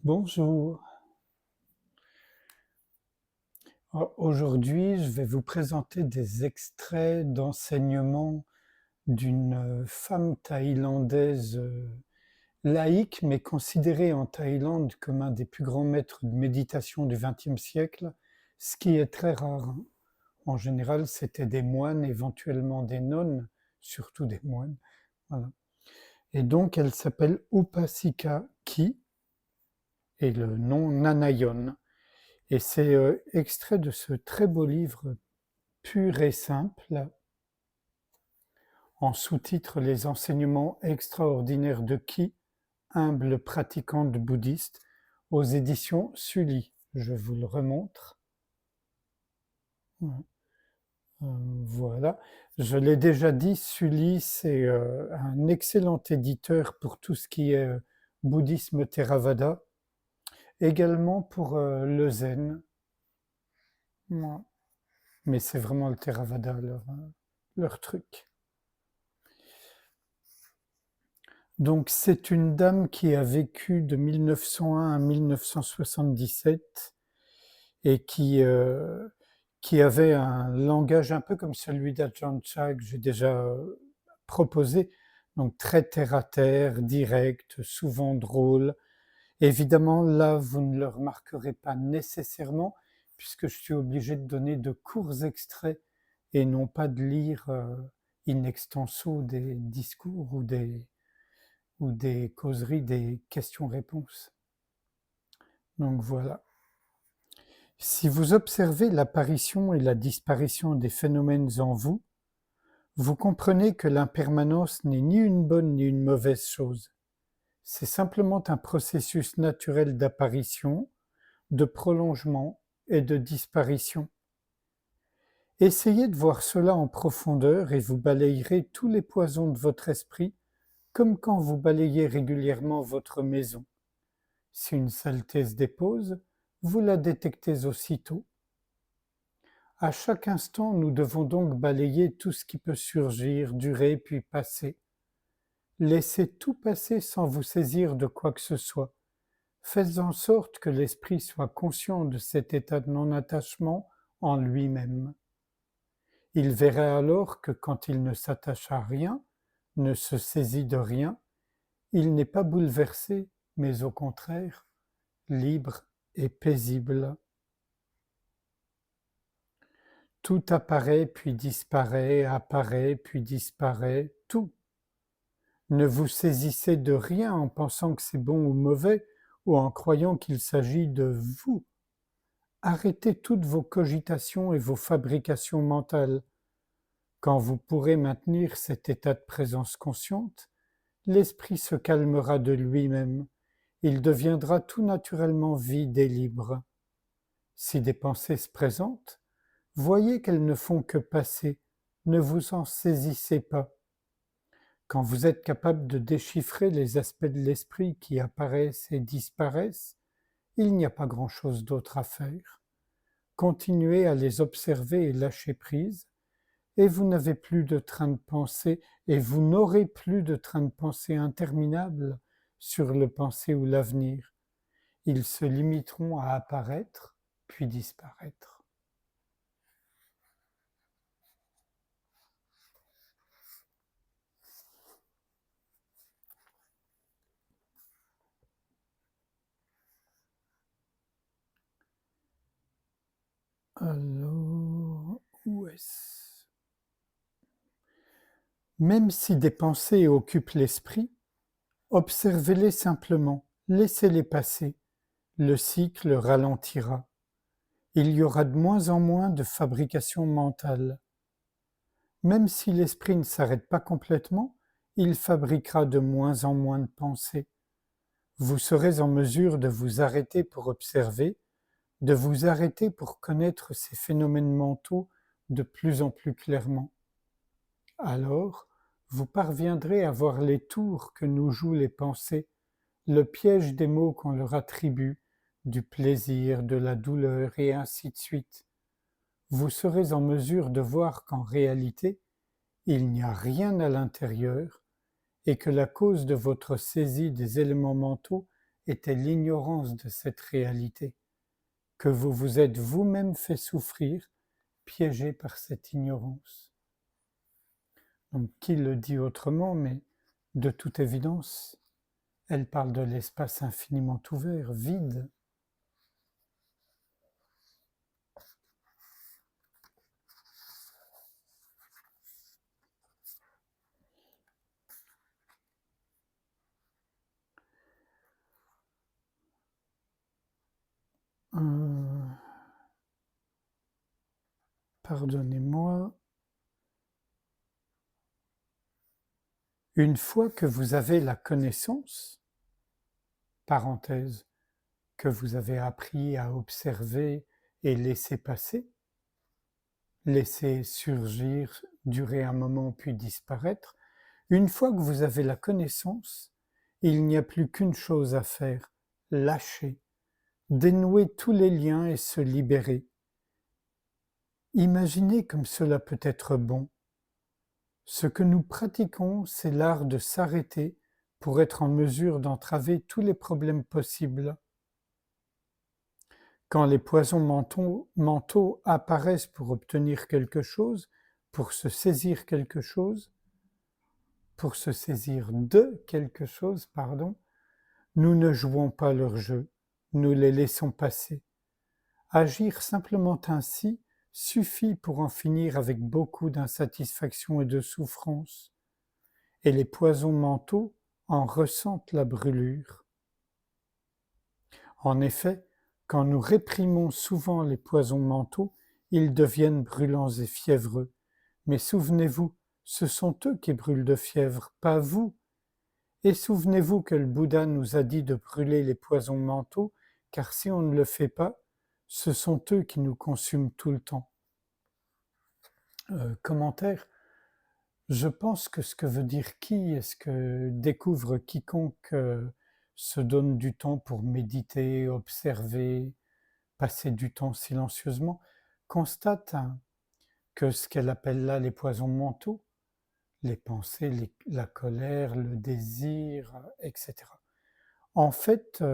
Bonjour. Aujourd'hui, je vais vous présenter des extraits d'enseignements d'une femme thaïlandaise laïque, mais considérée en Thaïlande comme un des plus grands maîtres de méditation du XXe siècle, ce qui est très rare, hein. En général, c'était des moines, éventuellement des nonnes, surtout des moines. Voilà. Et donc, elle s'appelle Upasika Ki et le nom Nanayon. Et c'est extrait de ce très beau livre pur et simple, en sous-titre Les enseignements extraordinaires de Ki, humble pratiquante bouddhiste, aux éditions Sully. Je vous le remontre. Voilà. Je l'ai déjà dit, Sully, c'est un excellent éditeur pour tout ce qui est bouddhisme Theravada, également pour le zen. Ouais. Mais c'est vraiment le Theravada, leur truc. Donc c'est une dame qui a vécu de 1901 à 1977 et qui avait un langage un peu comme celui d'Ajahn Chah que j'ai déjà proposé, donc très terre-à-terre, direct, souvent drôle. Évidemment, là, vous ne le remarquerez pas nécessairement, puisque je suis obligé de donner de courts extraits et non pas de lire in extenso des discours ou des causeries, des questions-réponses. Donc voilà. Si vous observez l'apparition et la disparition des phénomènes en vous, vous comprenez que l'impermanence n'est ni une bonne ni une mauvaise chose. C'est simplement un processus naturel d'apparition, de prolongement et de disparition. Essayez de voir cela en profondeur et vous balayerez tous les poisons de votre esprit comme quand vous balayez régulièrement votre maison. Si une saleté se dépose, vous la détectez aussitôt. À chaque instant, nous devons donc balayer tout ce qui peut surgir, durer, puis passer. Laissez tout passer sans vous saisir de quoi que ce soit. Faites en sorte que l'esprit soit conscient de cet état de non-attachement en lui-même. Il verra alors que quand il ne s'attache à rien, ne se saisit de rien, il n'est pas bouleversé, mais au contraire, libre et paisible. Tout apparaît puis disparaît, tout. Ne vous saisissez de rien en pensant que c'est bon ou mauvais, ou en croyant qu'il s'agit de vous. Arrêtez toutes vos cogitations et vos fabrications mentales. Quand vous pourrez maintenir cet état de présence consciente, l'esprit se calmera de lui-même. Il deviendra tout naturellement vide et libre. Si des pensées se présentent, voyez qu'elles ne font que passer, ne vous en saisissez pas. Quand vous êtes capable de déchiffrer les aspects de l'esprit qui apparaissent et disparaissent, il n'y a pas grand-chose d'autre à faire. Continuez à les observer et lâcher prise, et vous n'avez plus de train de pensée, et vous n'aurez plus de train de pensée interminable sur le passé ou l'avenir. Ils se limiteront à apparaître, puis disparaître. Alors, où est-ce? Même si des pensées occupent l'esprit, observez-les simplement, laissez-les passer. Le cycle ralentira. Il y aura de moins en moins de fabrication mentale. Même si l'esprit ne s'arrête pas complètement, il fabriquera de moins en moins de pensées. Vous serez en mesure de vous arrêter pour observer, de vous arrêter pour connaître ces phénomènes mentaux de plus en plus clairement. Alors, vous parviendrez à voir les tours que nous jouent les pensées, le piège des mots qu'on leur attribue, du plaisir, de la douleur et ainsi de suite. Vous serez en mesure de voir qu'en réalité, il n'y a rien à l'intérieur et que la cause de votre saisie des éléments mentaux était l'ignorance de cette réalité, que vous vous êtes vous-même fait souffrir, piégé par cette ignorance. Donc, qui le dit autrement, mais de toute évidence, elle parle de l'espace infiniment ouvert, vide. Pardonnez-moi. Une fois que vous avez la connaissance, parenthèse, que vous avez appris à observer et laisser passer, laisser surgir, durer un moment puis disparaître, une fois que vous avez la connaissance, il n'y a plus qu'une chose à faire, lâcher, dénouer tous les liens et se libérer. Imaginez comme cela peut être bon. Ce que nous pratiquons, c'est l'art de s'arrêter pour être en mesure d'entraver tous les problèmes possibles. Quand les poisons mentaux apparaissent pour obtenir quelque chose, pour se saisir quelque chose, pour se saisir de quelque chose, nous ne jouons pas leur jeu, nous les laissons passer. Agir simplement ainsi suffit pour en finir avec beaucoup d'insatisfaction et de souffrance, et les poisons mentaux en ressentent la brûlure. En effet, quand nous réprimons souvent les poisons mentaux, ils deviennent brûlants et fiévreux. Mais souvenez-vous, ce sont eux qui brûlent de fièvre, pas vous. Et souvenez-vous que le Bouddha nous a dit de brûler les poisons mentaux, car si on ne le fait pas, ce sont eux qui nous consument tout le temps. Commentaire. Je pense que ce que veut dire qui est ce que découvre quiconque se donne du temps pour méditer, observer, passer du temps silencieusement, constate que ce qu'elle appelle là les poisons mentaux, les pensées, la colère, le désir, etc. En fait,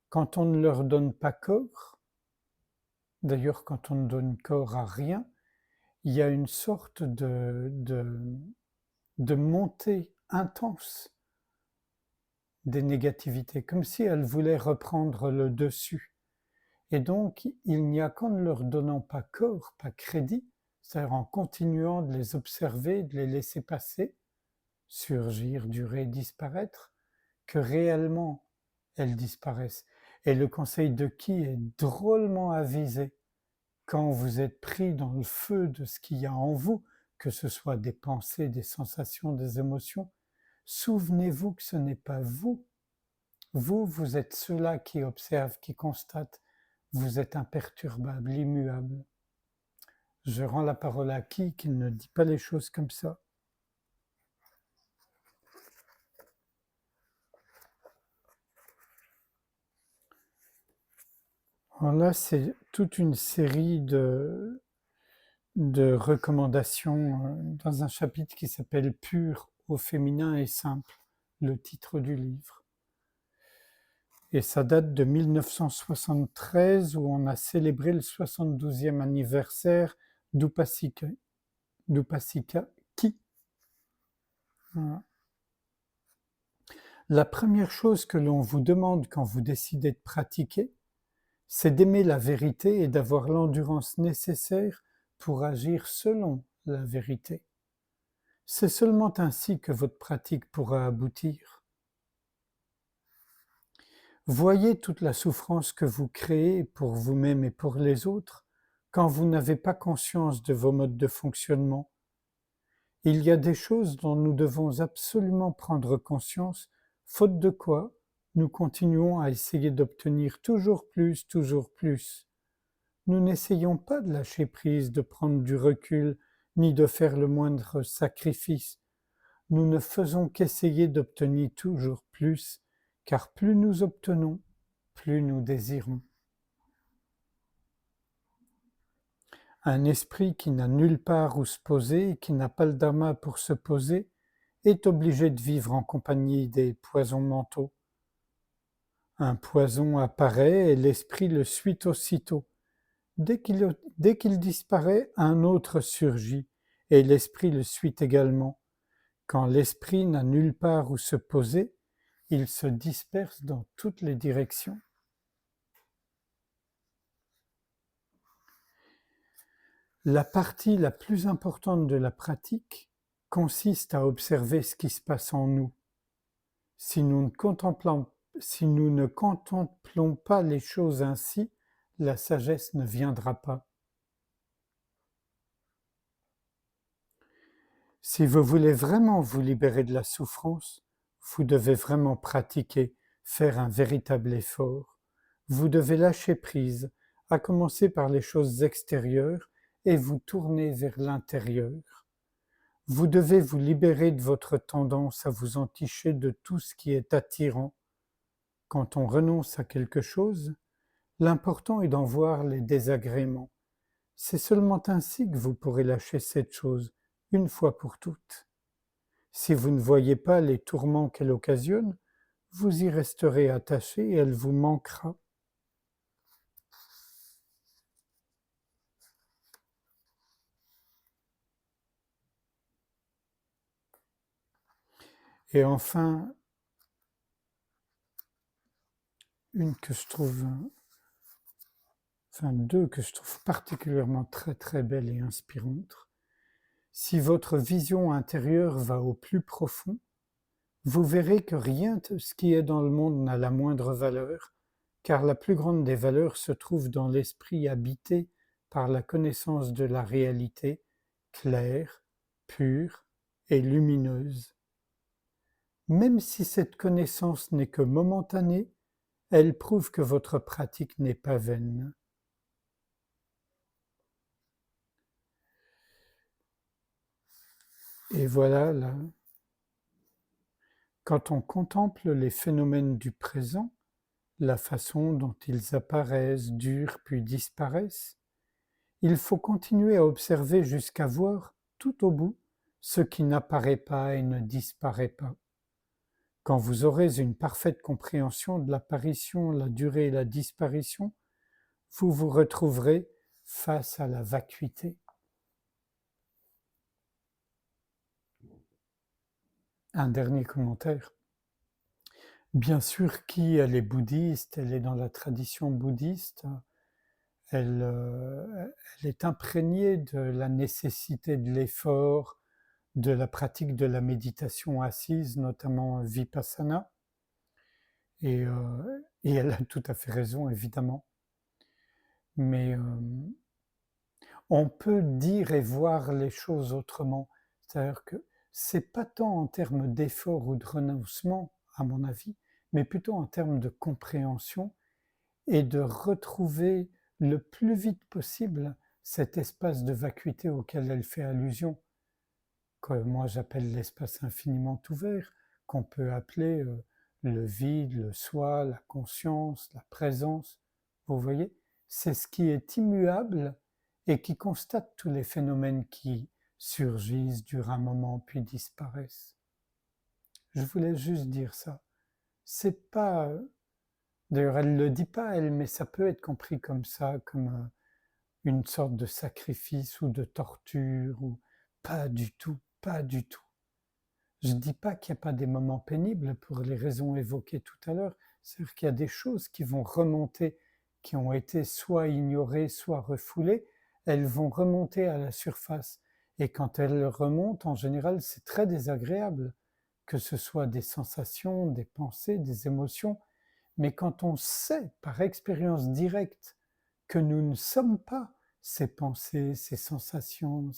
quand on ne leur donne pas corps, d'ailleurs quand on ne donne corps à rien, il y a une sorte de montée intense des négativités, comme si elles voulaient reprendre le dessus. Et donc, il n'y a qu'en ne leur donnant pas corps, pas crédit, c'est-à-dire en continuant de les observer, de les laisser passer, surgir, durer, disparaître, que réellement elles disparaissent. Et le conseil de qui est drôlement avisé. Quand vous êtes pris dans le feu de ce qu'il y a en vous, que ce soit des pensées, des sensations, des émotions, souvenez-vous que ce n'est pas vous. Vous êtes ceux-là qui observent, qui constatent. Vous êtes imperturbable, immuable. Je rends la parole à qui ne dit pas les choses comme ça. Alors là, c'est toute une série de recommandations dans un chapitre qui s'appelle Pur au féminin et simple, le titre du livre. Et ça date de 1973 où on a célébré le 72e anniversaire d'Upasika Ki. Voilà. La première chose que l'on vous demande quand vous décidez de pratiquer, c'est d'aimer la vérité et d'avoir l'endurance nécessaire pour agir selon la vérité. C'est seulement ainsi que votre pratique pourra aboutir. Voyez toute la souffrance que vous créez pour vous-même et pour les autres quand vous n'avez pas conscience de vos modes de fonctionnement. Il y a des choses dont nous devons absolument prendre conscience, faute de quoi nous continuons à essayer d'obtenir toujours plus, toujours plus. Nous n'essayons pas de lâcher prise, de prendre du recul, ni de faire le moindre sacrifice. Nous ne faisons qu'essayer d'obtenir toujours plus, car plus nous obtenons, plus nous désirons. Un esprit qui n'a nulle part où se poser, qui n'a pas le dharma pour se poser, est obligé de vivre en compagnie des poisons mentaux. Un poison apparaît et l'esprit le suit aussitôt. Dès qu'il disparaît, un autre surgit, et l'esprit le suit également. Quand l'esprit n'a nulle part où se poser, il se disperse dans toutes les directions. La partie la plus importante de la pratique consiste à observer ce qui se passe en nous. Si nous ne contemplons pas les choses ainsi, la sagesse ne viendra pas. Si vous voulez vraiment vous libérer de la souffrance, vous devez vraiment pratiquer, faire un véritable effort. Vous devez lâcher prise, à commencer par les choses extérieures, et vous tourner vers l'intérieur. Vous devez vous libérer de votre tendance à vous enticher de tout ce qui est attirant. Quand on renonce à quelque chose, l'important est d'en voir les désagréments. C'est seulement ainsi que vous pourrez lâcher cette chose, une fois pour toutes. Si vous ne voyez pas les tourments qu'elle occasionne, vous y resterez attaché et elle vous manquera. Et enfin, deux que je trouve particulièrement très très belles et inspirantes. Si votre vision intérieure va au plus profond, vous verrez que rien de ce qui est dans le monde n'a la moindre valeur, car la plus grande des valeurs se trouve dans l'esprit habité par la connaissance de la réalité, claire, pure et lumineuse. Même si cette connaissance n'est que momentanée, elle prouve que votre pratique n'est pas vaine. Et voilà, là, quand on contemple les phénomènes du présent, la façon dont ils apparaissent, durent puis disparaissent, il faut continuer à observer jusqu'à voir, tout au bout, ce qui n'apparaît pas et ne disparaît pas. Quand vous aurez une parfaite compréhension de l'apparition, la durée et la disparition, vous vous retrouverez face à la vacuité. Un dernier commentaire. Bien sûr, elle est bouddhiste, elle est dans la tradition bouddhiste, elle est imprégnée de la nécessité de l'effort, de la pratique de la méditation assise, notamment Vipassana, et elle a tout à fait raison, évidemment. Mais on peut dire et voir les choses autrement. C'est-à-dire que c'est pas tant en termes d'effort ou de renoncement, à mon avis, mais plutôt en termes de compréhension et de retrouver le plus vite possible cet espace de vacuité auquel elle fait allusion, que moi j'appelle l'espace infiniment ouvert, qu'on peut appeler le vide, le soi, la conscience, la présence. Vous voyez, c'est ce qui est immuable et qui constate tous les phénomènes qui surgissent, durent un moment, puis disparaissent. Je voulais juste dire ça. C'est pas, d'ailleurs elle le dit pas elle, mais ça peut être compris comme ça, comme une sorte de sacrifice ou de torture, ou pas du tout, pas du tout. Je ne dis pas qu'il n'y a pas des moments pénibles pour les raisons évoquées tout à l'heure, c'est-à-dire qu'il y a des choses qui vont remonter, qui ont été soit ignorées, soit refoulées, elles vont remonter à la surface. Et quand elles remontent, en général, c'est très désagréable, que ce soit des sensations, des pensées, des émotions. Mais quand on sait par expérience directe que nous ne sommes pas ces pensées, ces sensations,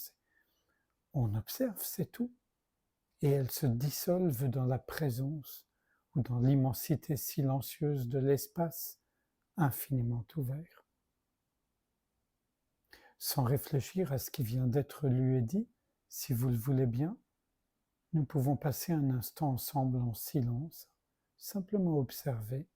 on observe, c'est tout. Et elles se dissolvent dans la présence ou dans l'immensité silencieuse de l'espace infiniment ouvert. Sans réfléchir à ce qui vient d'être lu et dit, si vous le voulez bien, nous pouvons passer un instant ensemble en silence, simplement observer.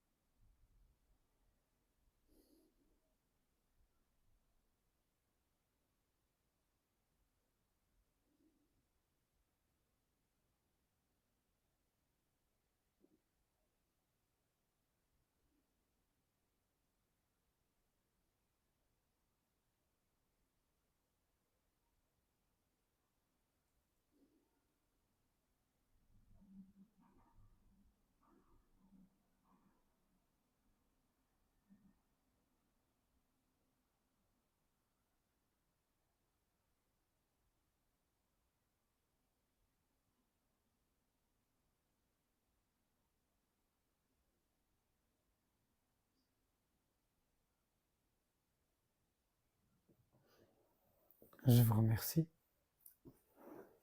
Je vous remercie.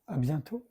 À bientôt.